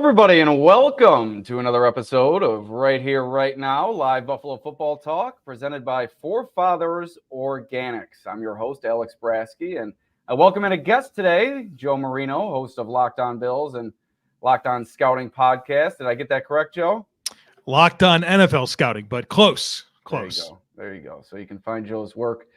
everybody, and welcome to another episode of Right Here, Right Now, live Buffalo football talk presented by Forefathers Organics. I'm your host, Alex Brasky, and I welcome in a guest today, Joe Marino, host of Locked On Bills and Locked On Scouting podcast. Did I get that correct, Joe? Locked On NFL Scouting, but close. There you go. So you can find Joe's work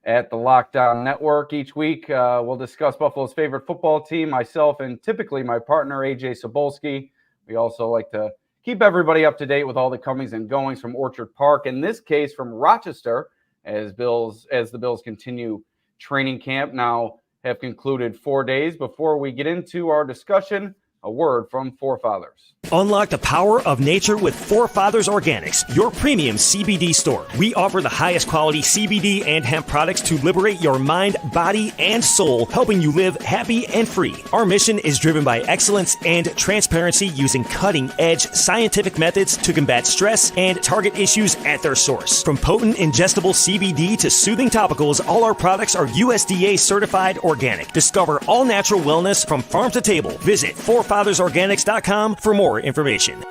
at the Locked On Network. Each week, we'll discuss Buffalo's favorite football team, myself, and typically my partner, Ajay Cybulski. We also like to keep everybody up to date with all the comings and goings from Orchard Park, in this case from Rochester, as the Bills continue training camp. Now have concluded 4 days. Before we get into our discussion, a word from Forefathers. Unlock the power of nature with Forefathers Organics, your premium CBD store. We offer the highest quality CBD and hemp products to liberate your mind, body, and soul, helping you live happy and free. Our mission is driven by excellence and transparency, using cutting-edge scientific methods to combat stress and target issues at their source. From potent ingestible CBD to soothing topicals, all our products are USDA certified organic. Discover all natural wellness from farm to table. Visit forefathersorganics.com for more information.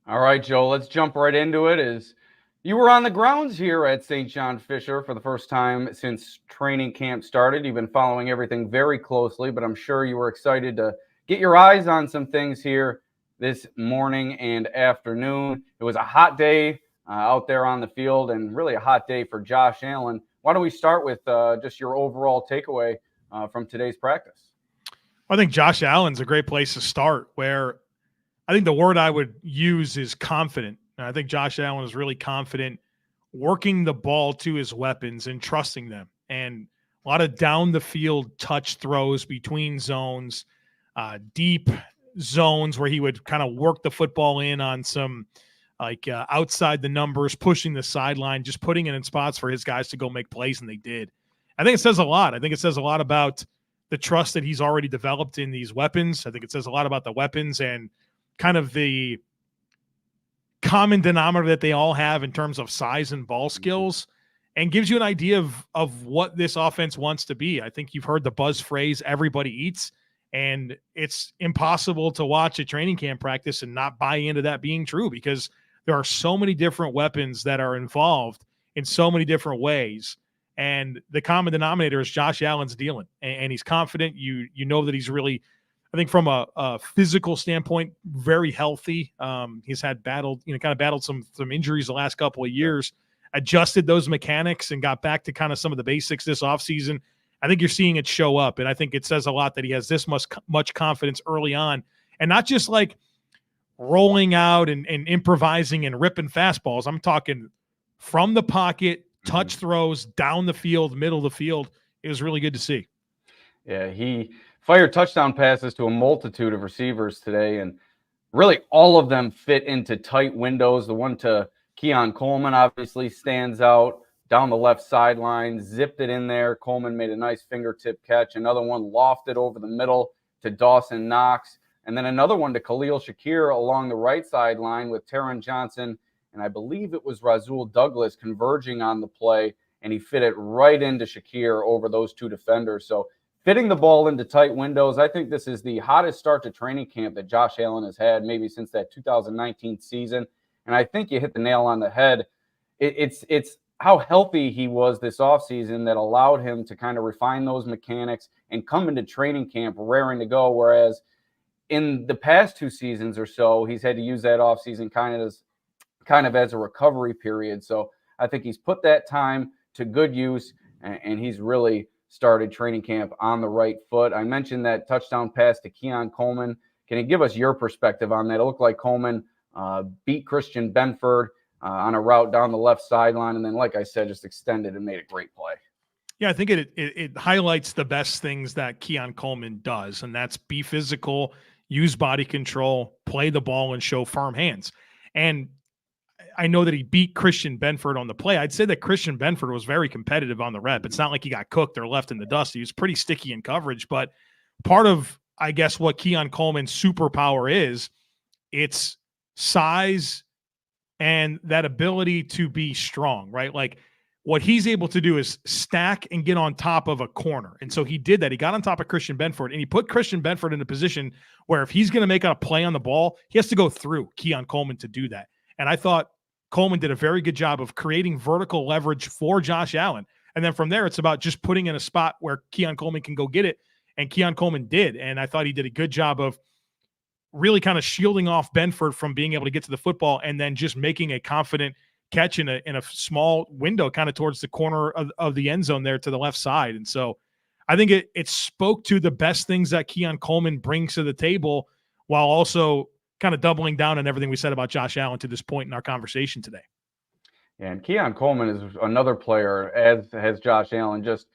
All right, Joe, let's jump right into it. As you were on the grounds here at St. John Fisher for the first time since training camp started. You've been following everything very closely, but I'm sure you were excited to get your eyes on some things here this morning and afternoon. It was a hot day out there on the field, and really a hot day for Josh Allen. Why don't we start with just your overall takeaway from today's practice? I think Josh Allen's a great place to start, where I think the word I would use is confident. And I think Josh Allen is really confident working the ball to his weapons and trusting them. And a lot of down the field touch throws between zones, deep zones where he would kind of work the football in on some outside the numbers, pushing the sideline, just putting it in spots for his guys to go make plays, and they did. I think it says a lot. I think it says a lot about the trust that he's already developed in these weapons. I think it says a lot about the weapons and kind of the common denominator that they all have in terms of size and ball skills, and gives you an idea of what this offense wants to be. I think you've heard the buzz phrase, everybody eats, and it's impossible to watch a training camp practice and not buy into that being true, because there are so many different weapons that are involved in so many different ways. And the common denominator is Josh Allen's dealing, and he's confident. You know that he's really, I think from a physical standpoint, very healthy. He's had battled some injuries the last couple of years, adjusted those mechanics and got back to kind of some of the basics this offseason. I think you're seeing it show up, and I think it says a lot that he has this much confidence early on, and not just like rolling out and improvising and ripping fastballs. I'm talking from the pocket, touch throws, down the field, middle of the field. It was really good to see. Yeah, he fired touchdown passes to a multitude of receivers today, and really all of them fit into tight windows. The one to Keon Coleman obviously stands out down the left sideline, zipped it in there. Coleman made a nice fingertip catch. Another one lofted over the middle to Dawson Knox. And then another one to Khalil Shakir along the right sideline with Taron Johnson, and I believe it was Rasul Douglas converging on the play, and he fit it right into Shakir over those two defenders. So fitting the ball into tight windows, I think this is the hottest start to training camp that Josh Allen has had maybe since that 2019 season. And I think you hit the nail on the head. It's how healthy he was this offseason that allowed him to kind of refine those mechanics and come into training camp raring to go, whereas in the past 2 seasons or so, he's had to use that offseason kind of as a recovery period. So I think he's put that time to good use, and he's really started training camp on the right foot. I mentioned that touchdown pass to Keon Coleman. Can you give us your perspective on that? It looked like Coleman beat Christian Benford on a route down the left sideline, and then, like I said, just extended and made a great play. Yeah, I think it highlights the best things that Keon Coleman does, and that's be physical, use body control, play the ball, and show firm hands. And I know that he beat Christian Benford on the play. I'd say that Christian Benford was very competitive on the rep. It's not like he got cooked or left in the dust. He was pretty sticky in coverage. But part of, I guess, what Keon Coleman's superpower is, it's size and that ability to be strong, right? Like what he's able to do is stack and get on top of a corner. And so he did that. He got on top of Christian Benford, and he put Christian Benford in a position where if he's going to make a play on the ball, he has to go through Keon Coleman to do that. And I thought Coleman did a very good job of creating vertical leverage for Josh Allen. And then from there, it's about just putting in a spot where Keon Coleman can go get it. And Keon Coleman did. And I thought he did a good job of really kind of shielding off Benford from being able to get to the football and then just making a confident catch in a small window kind of towards the corner of the end zone there to the left side. And so I think it spoke to the best things that Keon Coleman brings to the table while also kind of doubling down on everything we said about Josh Allen to this point in our conversation today. Yeah, and Keon Coleman is another player, as has Josh Allen, just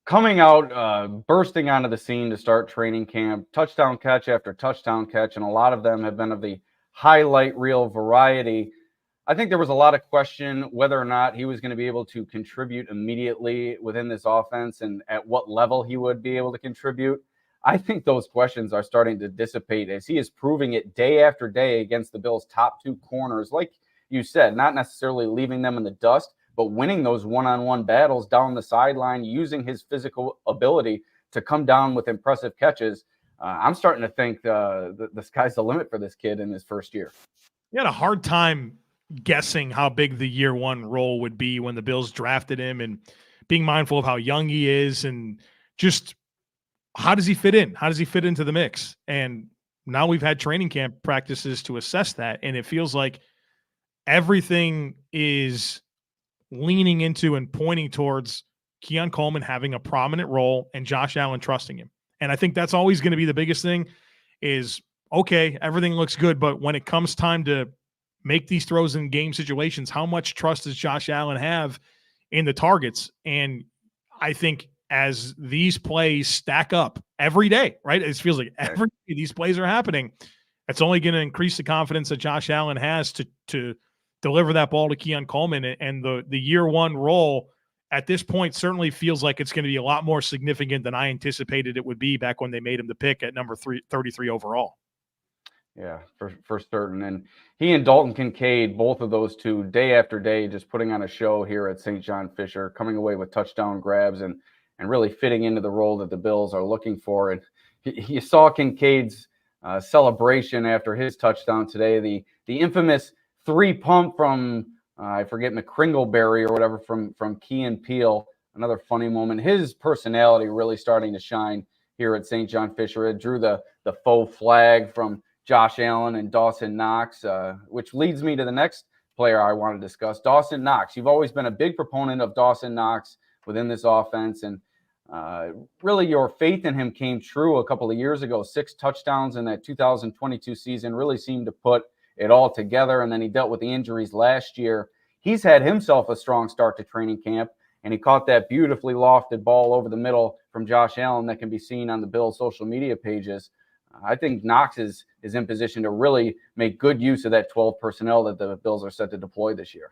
coming out, bursting onto the scene to start training camp, touchdown catch after touchdown catch, and a lot of them have been of the highlight reel variety. I think there was a lot of question whether or not he was going to be able to contribute immediately within this offense and at what level he would be able to contribute. I think those questions are starting to dissipate as he is proving it day after day against the Bills' top two corners. Like you said, not necessarily leaving them in the dust, but winning those one-on-one battles down the sideline, using his physical ability to come down with impressive catches. I'm starting to think the sky's the limit for this kid in his first year. He had a hard time guessing how big the year one role would be when the Bills drafted him, and being mindful of how young he is and just how does he fit in? How does he fit into the mix? And now we've had training camp practices to assess that, and it feels like everything is leaning into and pointing towards Keon Coleman having a prominent role and Josh Allen trusting him. And I think that's always going to be the biggest thing is, okay, everything looks good, but when it comes time to make these throws in game situations, how much trust does Josh Allen have in the targets? And I think as these plays stack up every day, right? It feels like every day these plays are happening. It's only going to increase the confidence that Josh Allen has to deliver that ball to Keon Coleman. And the year one role at this point certainly feels like it's going to be a lot more significant than I anticipated it would be back when they made him the pick at number 33 overall. Yeah, for certain. And he and Dalton Kincaid, both of those two, day after day, just putting on a show here at St. John Fisher, coming away with touchdown grabs and really fitting into the role that the Bills are looking for. And you saw Kincaid's celebration after his touchdown today, the infamous three pump from, I forget, McCringleberry or whatever, from Key and Peele. Another funny moment. His personality really starting to shine here at St. John Fisher. It drew the faux flag from Josh Allen and Dawson Knox, which leads me to the next player I want to discuss, Dawson Knox. You've always been a big proponent of Dawson Knox within this offense, and really your faith in him came true a couple of years ago. 6 touchdowns in that 2022 season, really seemed to put it all together, and then he dealt with the injuries last year. He's had himself a strong start to training camp, and he caught that beautifully lofted ball over the middle from Josh Allen that can be seen on the Bills' social media pages. I think Knox is in position to really make good use of that 12 personnel that the Bills are set to deploy this year.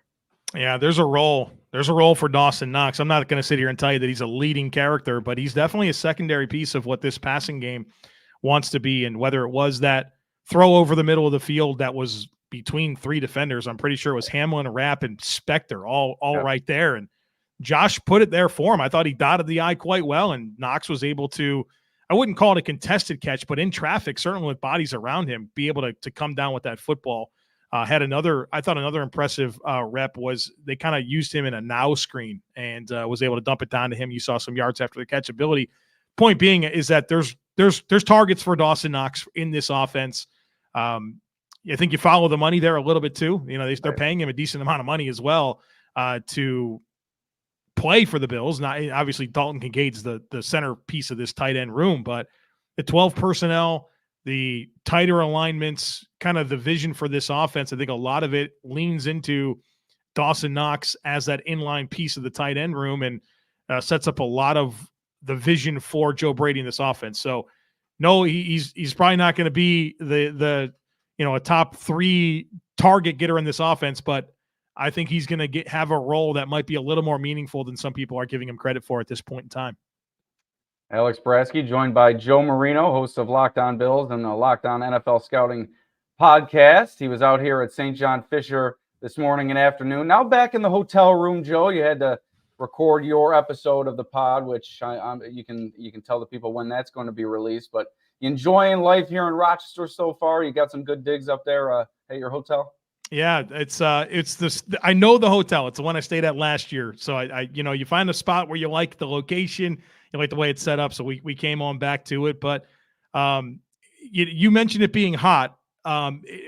Yeah, there's a role. There's a role for Dawson Knox. I'm not going to sit here and tell you that he's a leading character, but he's definitely a secondary piece of what this passing game wants to be. And whether it was that throw over the middle of the field that was between 3 defenders, I'm pretty sure it was Hamlin, Rapp, and Spector all right there. And Josh put it there for him. I thought he dotted the I quite well, and Knox was able to, I wouldn't call it a contested catch, but in traffic, certainly with bodies around him, be able to come down with that football. Had another impressive rep was they kind of used him in a now screen and was able to dump it down to him. You saw some yards after the catch ability. Point being is that there's targets for Dawson Knox in this offense. I think you follow the money there a little bit too. You know, they're paying him a decent amount of money as well to play for the Bills. Not obviously Dalton Kincaid's the centerpiece of this tight end room, but the 12 personnel, the tighter alignments, kind of the vision for this offense, I think a lot of it leans into Dawson Knox as that inline piece of the tight end room and sets up a lot of the vision for Joe Brady in this offense. So no, he's probably not going to be the a top 3 target getter in this offense, but I think he's going to have a role that might be a little more meaningful than some people are giving him credit for at this point in time. Alex Brasky, joined by Joe Marino, host of Locked On Bills and the Locked On NFL Scouting podcast. He was out here at St. John Fisher this morning and afternoon. Now back in the hotel room, Joe. You had to record your episode of the pod, which you can tell the people when that's going to be released. But you enjoying life here in Rochester so far? You got some good digs up there at your hotel? Yeah, it's this. I know the hotel. It's the one I stayed at last year. So I you find a spot where you like the location, you like the way it's set up. So we came on back to it. But you mentioned it being hot.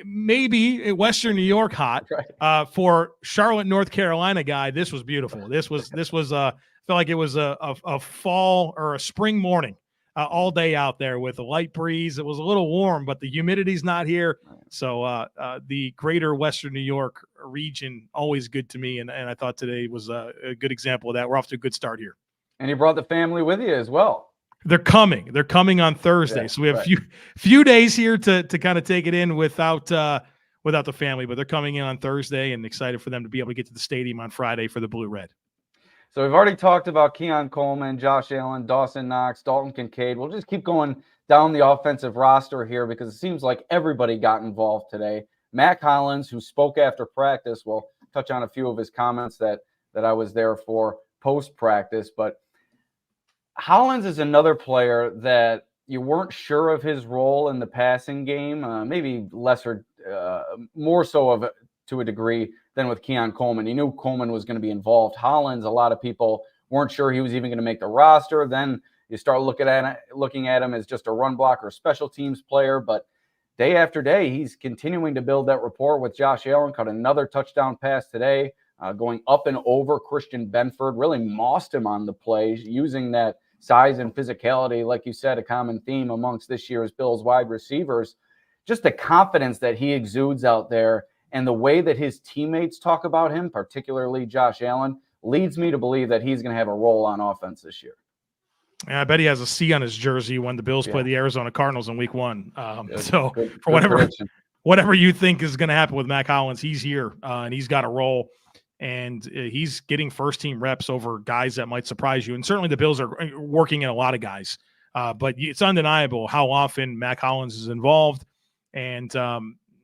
Maybe in Western New York hot. Right. For Charlotte, North Carolina guy, this was beautiful. This was felt like it was a fall or a spring morning. All day out there with a light breeze. It was a little warm, but the humidity's not here. So the greater Western New York region, always good to me. And I thought today was a good example of that. We're off to a good start here. And you brought the family with you as well. They're coming. They're coming on Thursday. So we have a few days here to kind of take it in without the family, but they're coming in on Thursday and excited for them to be able to get to the stadium on Friday for the Blue Red. So we've already talked about Keon Coleman, Josh Allen, Dawson Knox, Dalton Kincaid. We'll just keep going down the offensive roster here because it seems like everybody got involved today. Mack Hollins, who spoke after practice, we'll touch on a few of his comments that I was there for post-practice. But Hollins is another player that you weren't sure of his role in the passing game, maybe lesser, more so to a degree than with Keon Coleman. You knew Coleman was going to be involved. Hollins, a lot of people weren't sure he was even going to make the roster. Then you start looking at him as just a run blocker, special teams player. But day after day, he's continuing to build that rapport with Josh Allen. Caught another touchdown pass today, going up and over Christian Benford. Really mossed him on the play, using that size and physicality, like you said, a common theme amongst this year's Bills wide receivers. Just the confidence that he exudes out there. And the way that his teammates talk about him, particularly Josh Allen, leads me to believe that he's going to have a role on offense this year. Yeah, I bet he has a C on his jersey when the Bills play the Arizona Cardinals in Week 1. For whatever you think is going to happen with Mack Hollins, he's here and he's got a role, and he's getting first-team reps over guys that might surprise you. And certainly the Bills are working in a lot of guys, but it's undeniable how often Mack Hollins is involved, and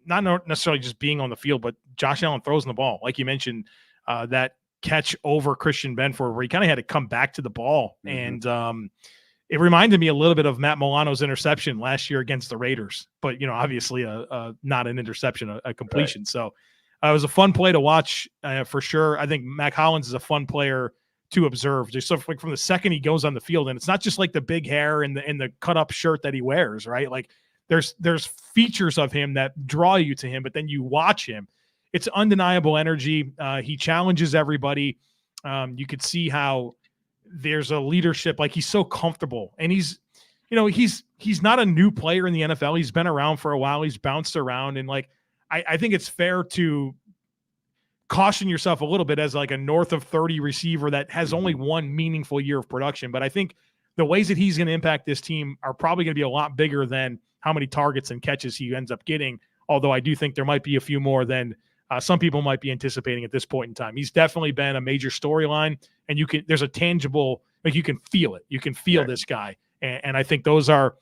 not necessarily just being on the field, but Josh Allen throws in the ball. Like you mentioned, that catch over Christian Benford where he kind of had to come back to the ball. Mm-hmm. And it reminded me a little bit of Matt Milano's interception last year against the Raiders, but, obviously not an interception, a completion. Right. So it was a fun play to watch for sure. I think Mack Hollins is a fun player to observe. Just like from the second he goes on the field, and it's not just like the big hair and the cut up shirt that he wears, right? Like, there's features of him that draw you to him, but then you watch him. It's undeniable energy. He challenges everybody. You could see how there's a leadership. Like, he's so comfortable, and he's not a new player in the NFL. He's been around for a while. He's bounced around, and I think it's fair to caution yourself a little bit as like a north of 30 receiver that has only one meaningful year of production. But I think the ways that he's going to impact this team are probably going to be a lot bigger than how many targets and catches he ends up getting, although I do think there might be a few more than some people might be anticipating at this point in time. He's definitely been a major storyline, and there's a tangible, like, you can feel it. You can feel this guy. And I think those are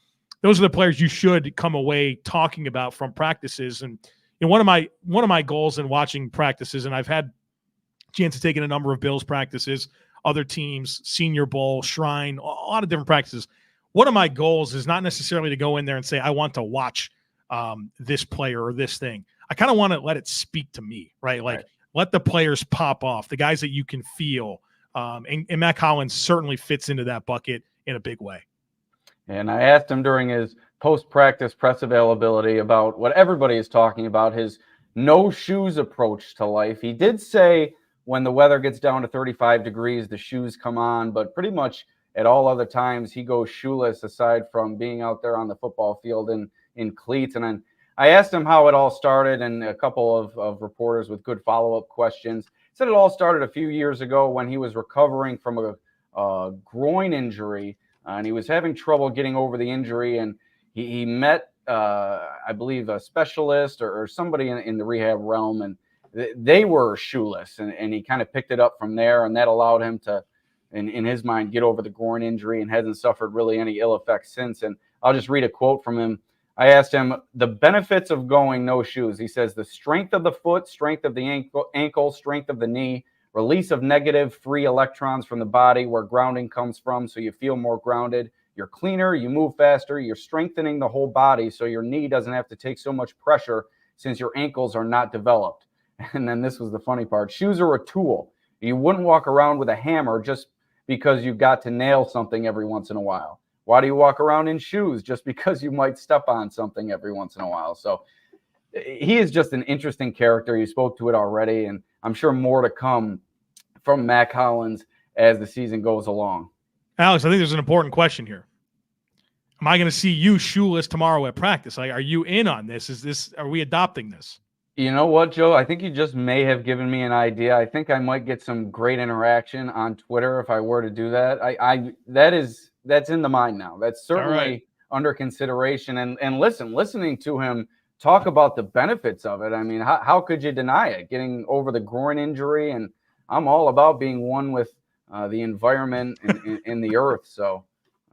the players you should come away talking about from practices. And one of my goals in watching practices, and I've had a chance to take in a number of Bills practices, other teams, Senior Bowl, Shrine, a lot of different practices. One of my goals is not necessarily to go in there and say, I want to watch this player or this thing. I kind of want to let it speak to me, right? Let the players pop off, the guys that you can feel. And Mack Hollins certainly fits into that bucket in a big way. And I asked him during his post-practice press availability about what everybody is talking about, his no-shoes approach to life. He did say when the weather gets down to 35 degrees, the shoes come on, but pretty much at all other times, he goes shoeless aside from being out there on the football field in cleats. And then I asked him how it all started, and a couple of reporters with good follow-up questions said it all started a few years ago when he was recovering from a groin injury, and he was having trouble getting over the injury. And he met, I believe, a specialist or somebody in the rehab realm, and they were shoeless. And he kind of picked it up from there, and that allowed him to, in his mind, get over the groin injury and hasn't suffered really any ill effects since. And I'll just read a quote from him. I asked him the benefits of going no shoes. He says, the strength of the foot, strength of the ankle, strength of the knee, release of negative free electrons from the body where grounding comes from, so you feel more grounded. You're cleaner, you move faster, you're strengthening the whole body so your knee doesn't have to take so much pressure since your ankles are not developed. And then this was the funny part. Shoes are a tool. You wouldn't walk around with a hammer just because you've got to nail something every once in a while. Why do you walk around in shoes? Just because you might step on something every once in a while. So he is just an interesting character. You spoke to it already, and I'm sure more to come from Mack Hollins as the season goes along. Alex, I think there's an important question here. Am I going to see you shoeless tomorrow at practice? Like, are you in on this? Are we adopting this? You know what, Joe? I think you just may have given me an idea. I think I might get some great interaction on Twitter if I were to do that. That's in the mind now. That's certainly under consideration. And listening to him talk about the benefits of it. I mean, how could you deny it? Getting over the groin injury, and I'm all about being one with the environment and the earth. So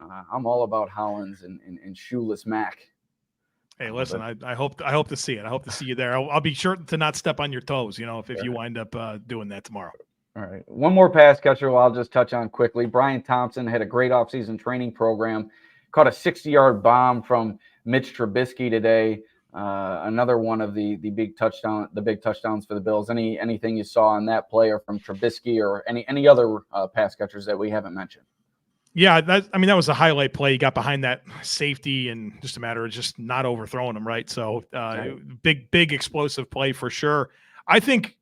I'm all about Hollins and shoeless Mack. Hey, listen, I hope to see it. I hope to see you there. I'll be sure to not step on your toes, if you wind up doing that tomorrow. All right. One more pass catcher I'll just touch on quickly. Brian Thompson had a great offseason training program, caught a 60-yard bomb from Mitch Trubisky today. Another one of the big touchdowns for the Bills. Anything you saw on that play or from Trubisky or any other pass catchers that we haven't mentioned? Yeah, that was a highlight play. He got behind that safety and just a matter of just not overthrowing him, right? So big explosive play for sure. I think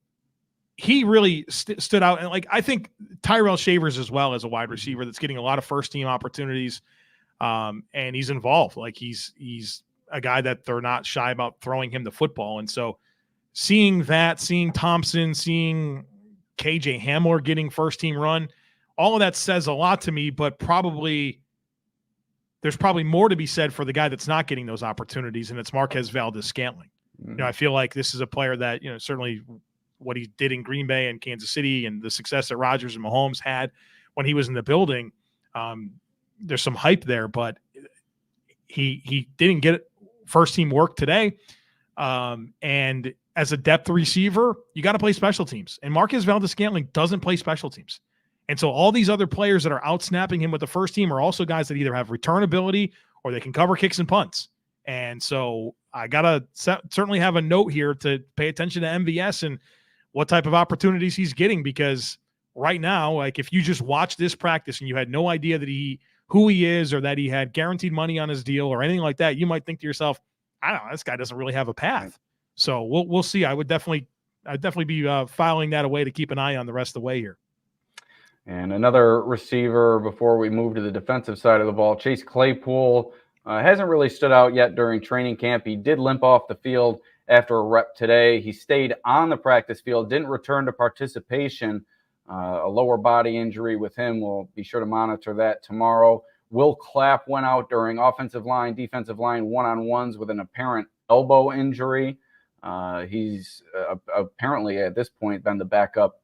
he really stood out. And I think Tyrell Shavers as well as a wide receiver that's getting a lot of first team opportunities. And he's involved. He's a guy that they're not shy about throwing him the football. And so seeing Thompson, seeing KJ Hamler getting first team run, all of that says a lot to me, but there's probably more to be said for the guy that's not getting those opportunities, and it's Marquez Valdes-Scantling. Mm-hmm. I feel like this is a player that, certainly what he did in Green Bay and Kansas City and the success that Rodgers and Mahomes had when he was in the building, there's some hype there, but he didn't get first team work today. And as a depth receiver, you got to play special teams, and Marquez Valdes-Scantling doesn't play special teams. And so all these other players that are out snapping him with the first team are also guys that either have return ability or they can cover kicks and punts. And so I got to certainly have a note here to pay attention to MVS and what type of opportunities he's getting, because right now, if you just watch this practice and you had no idea that who he is or that he had guaranteed money on his deal or anything like that, you might think to yourself, I don't know, this guy doesn't really have a path. So we'll see. I'd definitely be filing that away to keep an eye on the rest of the way here. And another receiver before we move to the defensive side of the ball, Chase Claypool hasn't really stood out yet during training camp. He did limp off the field after a rep today. He stayed on the practice field, didn't return to participation. A lower body injury with him. We'll be sure to monitor that tomorrow. Will Clapp went out during offensive line, defensive line one-on-ones with an apparent elbow injury. He's apparently at this point been the backup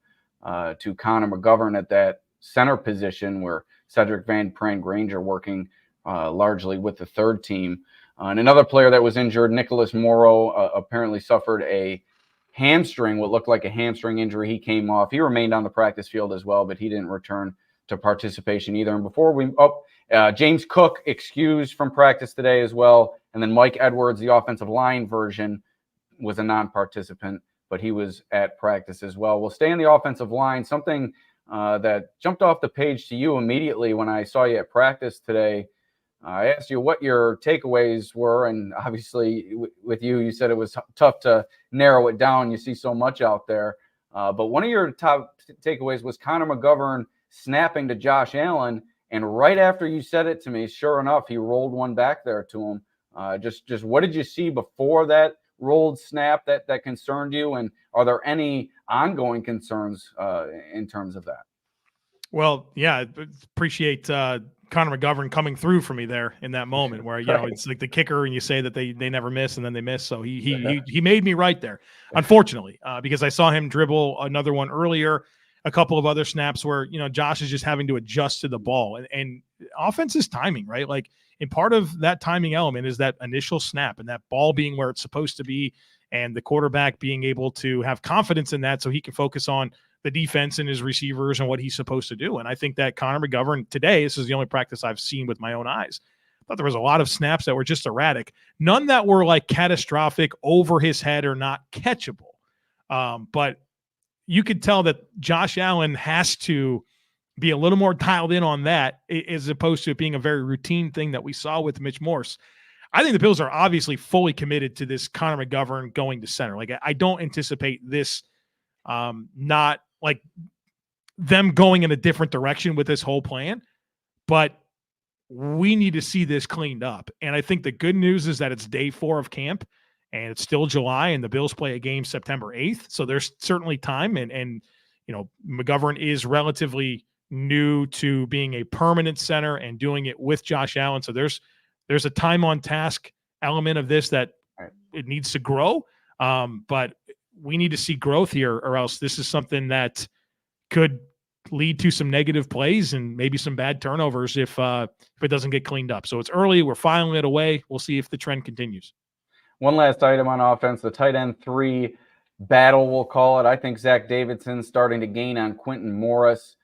to Connor McGovern at that center position, where Cedric Van Pran-Granger working largely with the third team. And another player that was injured, Nicholas Morrow, apparently suffered a hamstring, what looked like a hamstring injury. He came off. He remained on the practice field as well, but he didn't return to participation either. And before James Cook excused from practice today as well. And then Mike Edwards, the offensive line version, was a non-participant, but he was at practice as well. We'll stay in the offensive line. Something that jumped off the page to you immediately when I saw you at practice today. I asked you what your takeaways were, and obviously with you, you said it was tough to narrow it down. You see so much out there. But one of your top takeaways was Connor McGovern snapping to Josh Allen, and right after you said it to me, sure enough, he rolled one back there to him. Just what did you see before that rolled snap that concerned you, and are there any ongoing concerns in terms of that? Well, yeah, appreciate Connor McGovern coming through for me there in that moment where, it's like the kicker and you say that they never miss and then they miss. So he made me right there, unfortunately, because I saw him dribble another one earlier, a couple of other snaps where, Josh is just having to adjust to the ball and offense is timing, right? And part of that timing element is that initial snap and that ball being where it's supposed to be and the quarterback being able to have confidence in that so he can focus on the defense and his receivers and what he's supposed to do. And I think that Connor McGovern today, this is the only practice I've seen with my own eyes, I thought there was a lot of snaps that were just erratic, none that were like catastrophic, over his head, or not catchable. But you could tell that Josh Allen has to be a little more dialed in on that, as opposed to it being a very routine thing that we saw with Mitch Morse. I think the Bills are obviously fully committed to this Connor McGovern going to center. Like, I don't anticipate this not like them going in a different direction with this whole plan, but we need to see this cleaned up. And I think the good news is that it's day 4 of camp and it's still July, and the Bills play a game September 8th. So there's certainly time. And McGovern is relatively new to being a permanent center and doing it with Josh Allen. So there's a time on task element of this that it needs to grow. But we need to see growth here, or else this is something that could lead to some negative plays and maybe some bad turnovers if it doesn't get cleaned up. So it's early. We're filing it away. We'll see if the trend continues. One last item on offense, the tight end 3 battle, we'll call it. I think Zach Davidson's starting to gain on Quentin Morris.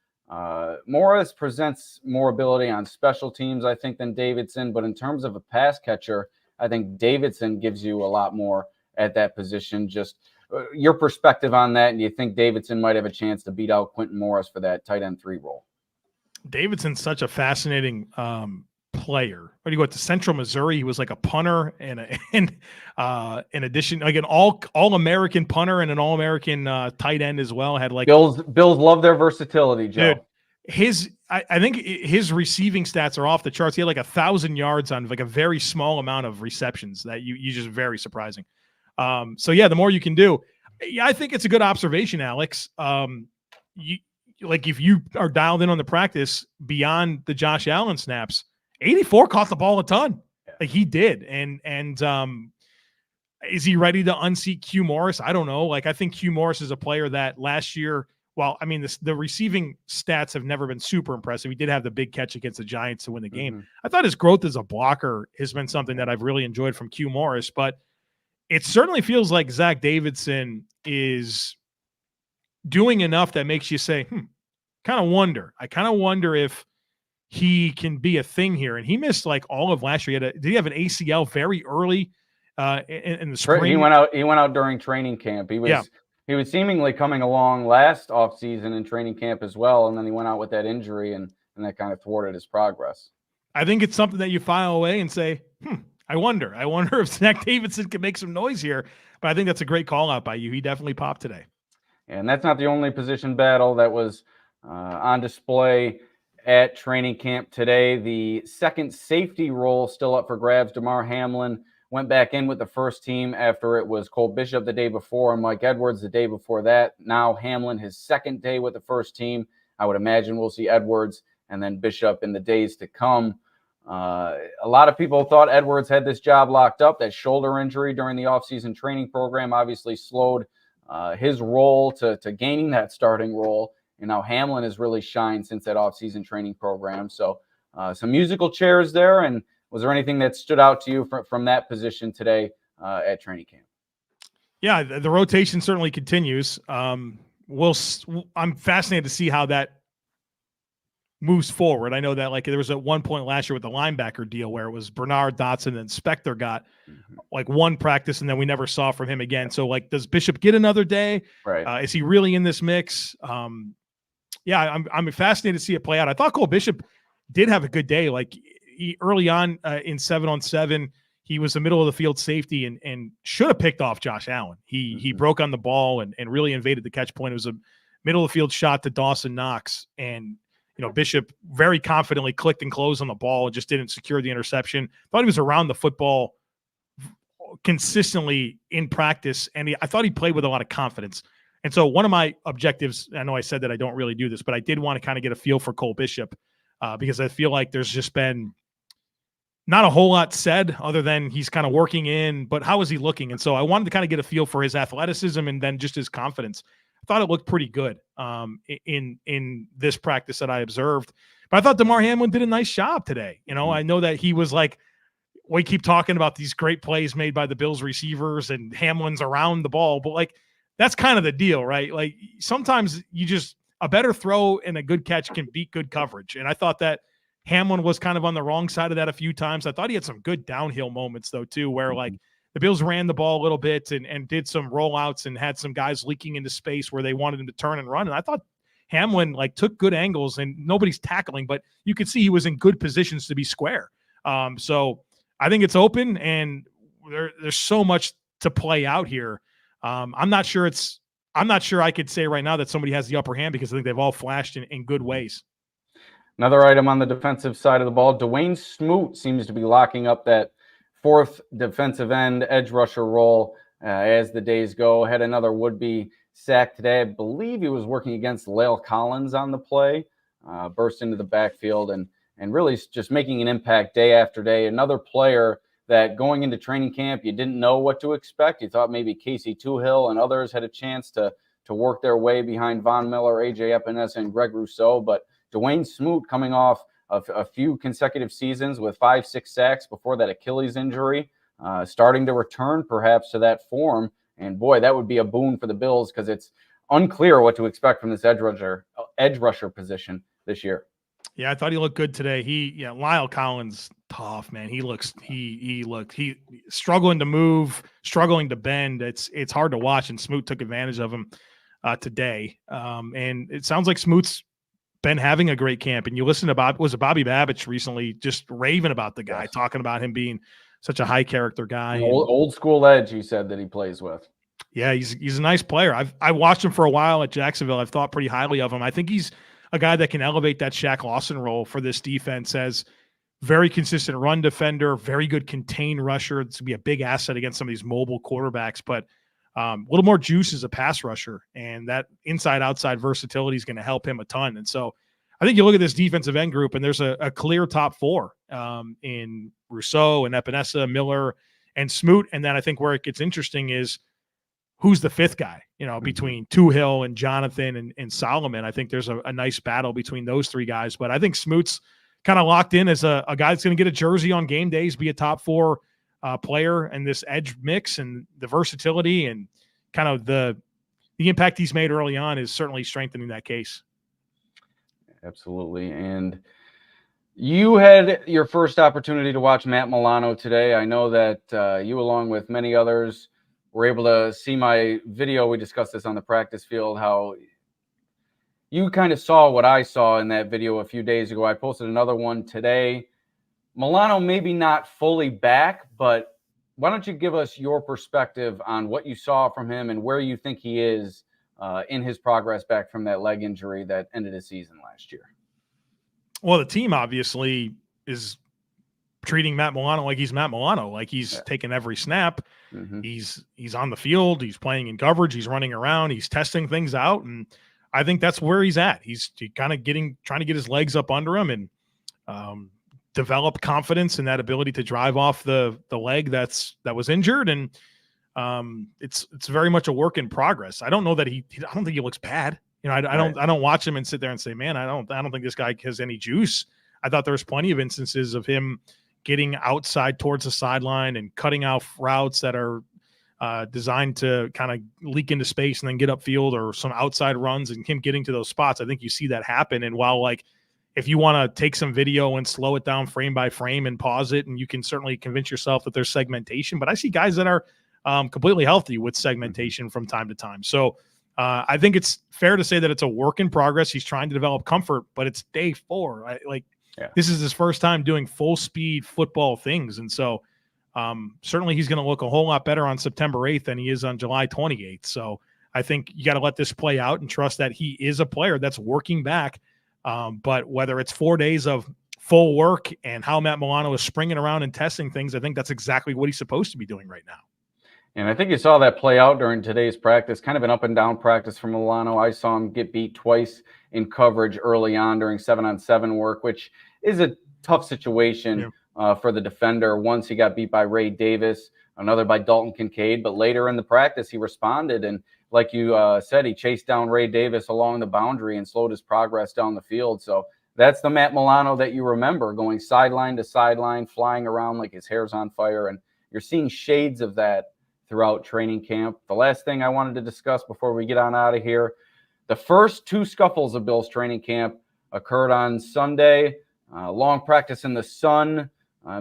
Morris presents more ability on special teams, I think, than Davidson. But in terms of a pass catcher, I think Davidson gives you a lot more at that position. Just your perspective on that, and do you think Davidson might have a chance to beat out Quentin Morris for that tight end 3 role? Davidson's such a fascinating player. When you go to Central Missouri, he was like a punter and in addition, like an all-American punter and an all-American tight end as well. Had like Bills love their versatility, Joe. Dude, I think his receiving stats are off the charts. He had like 1,000 yards on like a very small amount of receptions that you just very surprising. So yeah, the more you can do. Yeah, I think it's a good observation, Alex. If you are dialed in on the practice beyond the Josh Allen snaps, 84 caught the ball a ton. Like he did. And is he ready to unseat Q Morris? I don't know. Like, I think Q Morris is a player that last year, well, I mean, the receiving stats have never been super impressive. He did have the big catch against the Giants to win the game. Mm-hmm. I thought his growth as a blocker has been something that I've really enjoyed from Q Morris, but it certainly feels like Zach Davidson is doing enough that makes you say, I kind of wonder if he can be a thing here. And he missed like all of last year. Did he have an ACL very early in the spring? He went out during training camp. He was seemingly coming along last offseason in training camp as well. And then he went out with that injury and that kind of thwarted his progress. I think it's something that you file away and say, I wonder if Zach Davidson can make some noise here. But I think that's a great call out by you. He definitely popped today. And that's not the only position battle that was on display at training camp today. The second safety role still up for grabs. Damar Hamlin went back in with the first team after it was Cole Bishop the day before and Mike Edwards the day before that. Now Hamlin, his second day with the first team. I would imagine we'll see Edwards and then Bishop in the days to come. A lot of people thought Edwards had this job locked up. That shoulder injury during the offseason training program obviously slowed his role to gaining that starting role. And now Hamlin has really shined since that offseason training program. So some musical chairs there. And was there anything that stood out to you from that position today at training camp? Yeah, the rotation certainly continues. I'm fascinated to see how that moves forward. I know that like there was at one point last year with the linebacker deal where it was Bernard, Dotson, and Spector got like one practice and then we never saw from him again. So like, does Bishop get another day? Right. Is he really in this mix? I'm fascinated to see it play out. I thought Cole Bishop did have a good day. Like he early on in 7-on-7, he was the middle of the field safety and should have picked off Josh Allen. He broke on the ball and really invaded the catch point. It was a middle of the field shot to Dawson Knox, and Bishop very confidently clicked and closed on the ball and just didn't secure the interception. Thought he was around the football consistently in practice, and I thought he played with a lot of confidence. And so one of my objectives, I know I said that I don't really do this, but I did want to kind of get a feel for Cole Bishop because I feel like there's just been not a whole lot said other than he's kind of working in, but how is he looking? And so I wanted to kind of get a feel for his athleticism and then just his confidence. I thought it looked pretty good in this practice that I observed. But I thought Damar Hamlin did a nice job today. I know that he was like, we keep talking about these great plays made by the Bills receivers and Hamlin's around the ball, but like that's kind of the deal, right? Like sometimes a better throw and a good catch can beat good coverage. And I thought that Hamlin was kind of on the wrong side of that a few times. I thought he had some good downhill moments though too, where like the Bills ran the ball a little bit and did some rollouts and had some guys leaking into space where they wanted him to turn and run. And I thought Hamlin like took good angles, and nobody's tackling, but you could see he was in good positions to be square. So I think it's open, and there's so much to play out here. I'm not sure I could say right now that somebody has the upper hand, because I think they've all flashed in good ways. Another item on the defensive side of the ball, Dwayne Smoot seems to be locking up that fourth defensive end edge rusher role as the days go. Had another would-be sack today. I believe he was working against Lale Collins on the play, burst into the backfield and really just making an impact day after day. Another player that going into training camp, you didn't know what to expect. You thought maybe Casey Toohill and others had a chance to work their way behind Von Miller, AJ Epinesa, and Greg Rousseau, but Dwayne Smoot coming off of a few consecutive seasons with 5-6 sacks before that Achilles injury, starting to return perhaps to that form. And boy, that would be a boon for the Bills, because it's unclear what to expect from this edge rusher position this year. Yeah, I thought he looked good today. Lyle Collins, tough, man. He struggling to move, struggling to bend. It's hard to watch, and Smoot took advantage of him today. And it sounds like Smoot's been having a great camp. And you listen to Bobby Babbitt recently just raving about the guy, talking about him being such a high character guy. Old school edge, he said, that he plays with. Yeah, he's a nice player. I watched him for a while at Jacksonville. I've thought pretty highly of him. I think he's a guy that can elevate that Shaq Lawson role for this defense as very consistent run defender, very good contained rusher. It's going to be a big asset against some of these mobile quarterbacks, but a little more juice as a pass rusher, and that inside-outside versatility is going to help him a ton. And so I think you look at this defensive end group, and there's a clear top four in Rousseau and Epinesa, Miller, and Smoot. And then I think where it gets interesting is who's the fifth guy, between Toohill and Jonathan and Solomon. I think there's a nice battle between those three guys. But I think Smoot's kind of locked in as a guy that's going to get a jersey on game days, be a top four player in this edge mix, and the versatility and kind of the impact he's made early on is certainly strengthening that case. Absolutely. And you had your first opportunity to watch Matt Milano today. I know that you, along with many others, were able to see my video. We discussed this on the practice field, how you kind of saw what I saw in that video a few days ago. I posted another one today. Milano maybe not fully back, but why don't you give us your perspective on what you saw from him and where you think he is in his progress back from that leg injury that ended his season last year? Well, the team obviously is treating Matt Milano like he's Matt Milano, like he's taking every snap. Mm-hmm. He's on the field. He's playing in coverage. He's running around. He's testing things out. And I think that's where he's at. He's kind of trying to get his legs up under him and develop confidence in that ability to drive off the leg that was injured. And it's very much a work in progress. I don't know that I don't think he looks bad. I don't watch him and sit there and say, man, I don't think this guy has any juice. I thought there was plenty of instances of him getting outside towards the sideline and cutting out routes that are designed to kind of leak into space and then get upfield, or some outside runs and him getting to those spots. I think you see that happen. And while if you want to take some video and slow it down frame by frame and pause it, and you can certainly convince yourself that there's segmentation, but I see guys that are completely healthy with segmentation from time to time. So I think it's fair to say that it's a work in progress. He's trying to develop comfort, but it's day 4. This is his first time doing full speed football things. And so certainly he's going to look a whole lot better on September 8th than he is on July 28th. So I think you got to let this play out and trust that he is a player that's working back. But whether it's 4 days of full work and how Matt Milano is springing around and testing things, I think that's exactly what he's supposed to be doing right now. And I think you saw that play out during today's practice, kind of an up and down practice from Milano. I saw him get beat twice in coverage early on during 7-on-7 work, which is a tough situation for the defender. Once he got beat by Ray Davis, another by Dalton Kincaid, but later in the practice he responded. And like you said, he chased down Ray Davis along the boundary and slowed his progress down the field. So that's the Matt Milano that you remember, going sideline to sideline, flying around like his hair's on fire. And you're seeing shades of that throughout training camp. The last thing I wanted to discuss before we get on out of here, the first 2 scuffles of Bills training camp occurred on Sunday. Long practice in the sun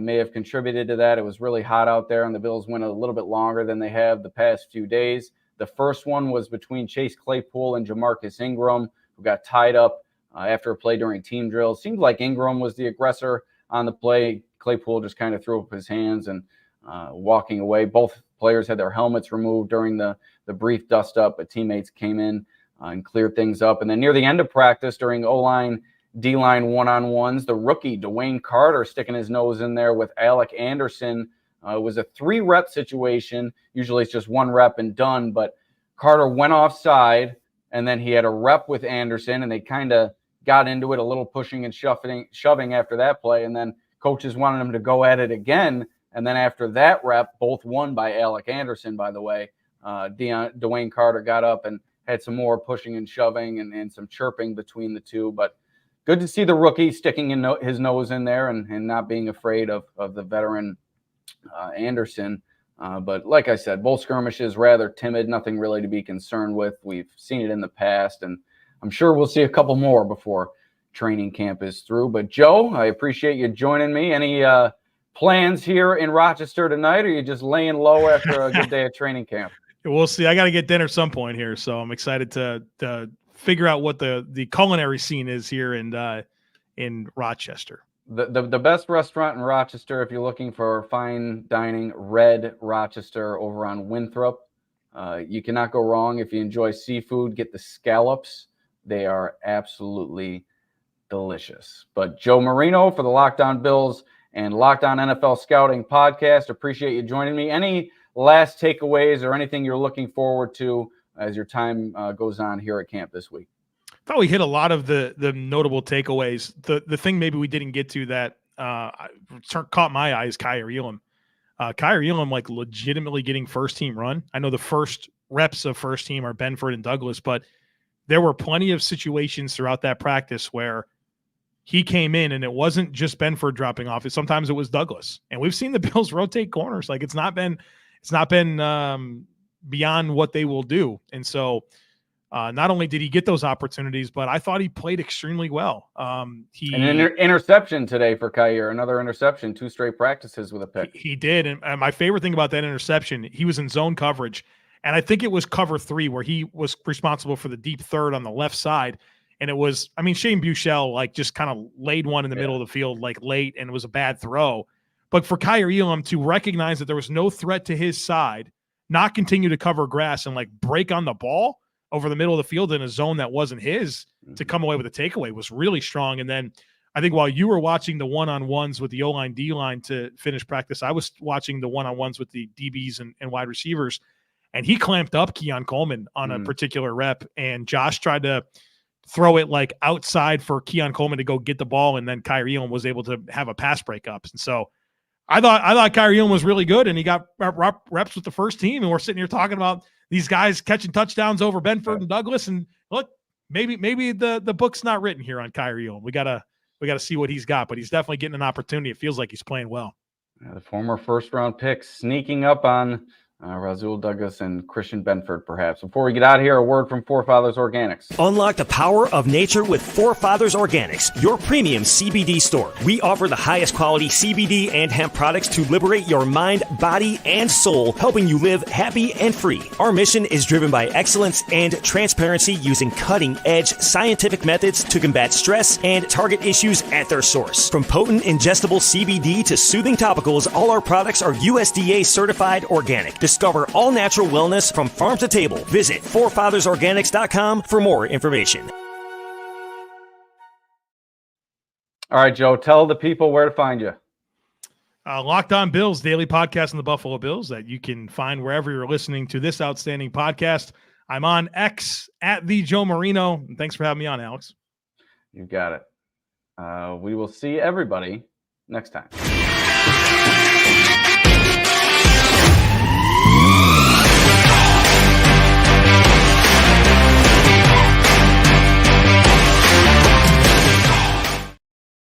may have contributed to that. It was really hot out there, and the Bills went a little bit longer than they have the past few days. The first one was between Chase Claypool and Jamarcus Ingram, who got tied up after a play during team drills. Seemed like Ingram was the aggressor on the play. Claypool just kind of threw up his hands and walking away. Both players had their helmets removed during the brief dust-up, but teammates came in and cleared things up. And then near the end of practice, during O-line, D-line one-on-ones, the rookie Dwayne Carter sticking his nose in there with Alec Anderson. It was a 3-rep situation. Usually it's just 1 rep and done, but Carter went offside, and then he had a rep with Anderson, and they kind of got into it, a little pushing and shoving after that play, and then coaches wanted him to go at it again. And then after that rep, both won by Alec Anderson, by the way, Dwayne Carter got up and had some more pushing and shoving and some chirping between the two. But good to see the rookie sticking his nose in there and not being afraid of the veteran Anderson. But like I said, both skirmishes rather timid, nothing really to be concerned with. We've seen it in the past, and I'm sure we'll see a couple more before training camp is through. But Joe, I appreciate you joining me. Any plans here in Rochester tonight, or are you just laying low after a good day of training camp? We'll see. I got to get dinner some point here, so I'm excited to figure out what the culinary scene is here in Rochester. The best restaurant in Rochester, if you're looking for fine dining, Red Rochester over on Winthrop. You cannot go wrong. If you enjoy seafood, get the scallops. They are absolutely delicious. But Joe Marino for the Locked On Bills and Locked On NFL Scouting podcast. Appreciate you joining me. Any last takeaways or anything you're looking forward to as your time goes on here at camp this week? I thought we hit a lot of the notable takeaways. The thing maybe we didn't get to that caught my eye is Kyer Elam. Kyer Elam, like, legitimately getting first-team run. I know the first reps of first team are Benford and Douglas, but there were plenty of situations throughout that practice where he came in and it wasn't just Benford dropping off. Sometimes it was Douglas. And we've seen the Bills rotate corners. Like, it's not been beyond what they will do. And so not only did he get those opportunities, but I thought he played extremely well. An interception today for Kyer, another interception, 2 straight practices with a pick. He did. And my favorite thing about that interception, he was in zone coverage. And I think it was cover 3 where he was responsible for the deep third on the left side. And it was, Shane Buechele, like, just kind of laid one in the middle of the field, like, late, and it was a bad throw. But for Kyer Elam to recognize that there was no threat to his side, not continue to cover grass and, like, break on the ball over the middle of the field in a zone that wasn't his to come away with a takeaway was really strong. And then I think while you were watching the one-on-ones with the O-line, D-line to finish practice, I was watching the one-on-ones with the DBs and wide receivers, and he clamped up Keon Coleman on a particular rep, and Josh tried to throw it, like, outside for Keon Coleman to go get the ball, and then Kyer Elam was able to have a pass breakup. And so I thought Kyer Elam was really good, and he got reps with the first team, and we're sitting here talking about these guys catching touchdowns over Benford and Douglas. And look, maybe the book's not written here on Kyer Elam. We gotta see what he's got, but he's definitely getting an opportunity. It feels like he's playing well. The former first-round pick sneaking up on Rasul Douglas and Christian Benford, perhaps. Before we get out of here, a word from Forefathers Organics. Unlock the power of nature with Forefathers Organics, your premium CBD store. We offer the highest quality CBD and hemp products to liberate your mind, body, and soul, helping you live happy and free. Our mission is driven by excellence and transparency, using cutting-edge scientific methods to combat stress and target issues at their source. From potent ingestible CBD to soothing topicals, all our products are USDA certified organic. Discover all natural wellness from farm to table. Visit forefathersorganics.com for more information. All right, Joe, tell the people where to find you. Locked On Bills, daily podcast on the Buffalo Bills that you can find wherever you're listening to this outstanding podcast. I'm on X at the Joe Marino. Thanks for having me on, Alex. You got it. We will see everybody next time.